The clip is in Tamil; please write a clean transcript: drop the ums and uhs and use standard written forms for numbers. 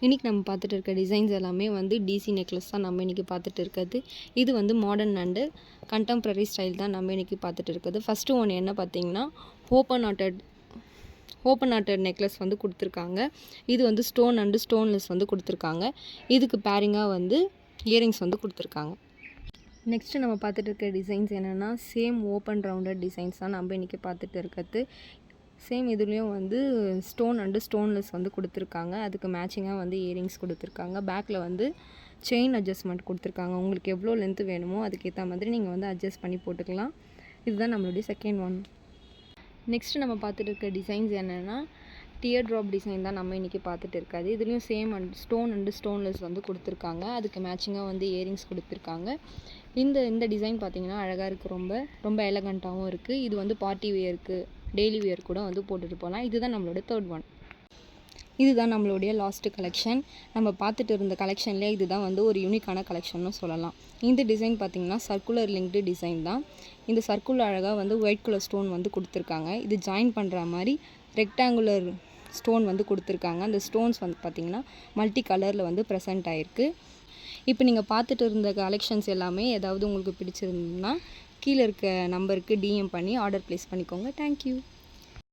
இன்றைக்கி நம்ம பார்த்துட்டு இருக்க டிசைன்ஸ் எல்லாமே வந்து டிசி நெக்லஸ் தான் நம்ம இன்றைக்கி பார்த்துட்டு இருக்கிறது. இது வந்து மாடர்ன் அண்டு கண்டெம்ப்ரரி ஸ்டைல் தான் நம்ம இன்றைக்கி பார்த்துட்டு இருக்குது. ஃபஸ்ட்டு ஒன்று என்ன பார்த்தீங்கன்னா ஓப்பன் நாட்டட் நெக்லஸ் வந்து கொடுத்துருக்காங்க. இது வந்து ஸ்டோன் அண்டு ஸ்டோன்லெஸ் வந்து கொடுத்துருக்காங்க. இதுக்கு பேரிங்காக வந்து இயரிங்ஸ் வந்து கொடுத்துருக்காங்க. நெக்ஸ்ட்டு நம்ம பார்த்துட்டு இருக்க டிசைன்ஸ் என்னென்னா சேம் ஓப்பன் ரவுண்டட் டிசைன்ஸ் தான் நம்ம இன்றைக்கி பார்த்துட்டு இருக்கிறது. சேம் இதுலேயும் வந்து ஸ்டோன் அண்டு ஸ்டோன்லெஸ் வந்து கொடுத்துருக்காங்க. அதுக்கு மேட்சிங்காக வந்து இயரிங்ஸ் கொடுத்துருக்காங்க. பேக்கில் வந்து செயின் அட்ஜஸ்ட்மெண்ட் கொடுத்துருக்காங்க. உங்களுக்கு எவ்வளோ லென்த்து வேணுமோ அதுக்கேற்ற மாதிரி நீங்கள் வந்து அட்ஜஸ்ட் பண்ணி போட்டுக்கலாம். இதுதான் நம்மளுடைய செகண்ட் ஒன். நெக்ஸ்ட்டு நம்ம பார்த்துட்டு இருக்க டிசைன்ஸ் என்னென்னா டியர் ட்ராப் டிசைன் தான் நம்ம இன்றைக்கி பார்த்துட்டு இருக்காது. இதுலேயும் சேம் ஸ்டோன் அண்டு ஸ்டோன்லெஸ் வந்து கொடுத்துருக்காங்க. அதுக்கு மேட்சிங்காக வந்து இயரிங்ஸ் கொடுத்துருக்காங்க. இந்த டிசைன் பார்த்திங்கன்னா அழகாக இருக்குது. ரொம்ப எலகண்ட்டாகவும் இருக்குது. இது வந்து பார்ட்டி வேருக்கு, டெய்லி வேர் கூட வந்து போட்டுட்டு போகலாம். இதுதான் நம்மளோட தேர்ட் ஒன். இதுதான் நம்மளுடைய லாஸ்ட்டு கலெக்ஷன். நம்ம பார்த்துட்டு இருந்த கலெக்ஷன்லேயே இதுதான் வந்து ஒரு யூனிக்கான கலெக்ஷன்னு சொல்லலாம். இந்த டிசைன் பார்த்திங்கன்னா சர்க்குலர் லிங்க்டு டிசைன் தான். இந்த சர்க்குலர் அழகாக வந்து ஒயிட் கலர் ஸ்டோன் வந்து கொடுத்துருக்காங்க. இது ஜாயின் பண்ணுற மாதிரி ரெக்டாங்குலர் ஸ்டோன் வந்து கொடுத்துருக்காங்க. அந்த ஸ்டோன்ஸ் வந்து பார்த்திங்கன்னா மல்டி கலரில் வந்து ப்ரெசென்ட் ஆகிருக்கு. இப்போ நீங்கள் பார்த்துட்டு இருந்த கலெக்ஷன்ஸ் எல்லாமே ஏதாவது உங்களுக்கு பிடிச்சிருந்ததுன்னா கீழே இருக்க நம்பருக்கு டிஎம் பண்ணி ஆர்டர் ப்ளேஸ் பண்ணிக்கோங்க. தேங்க்யூ.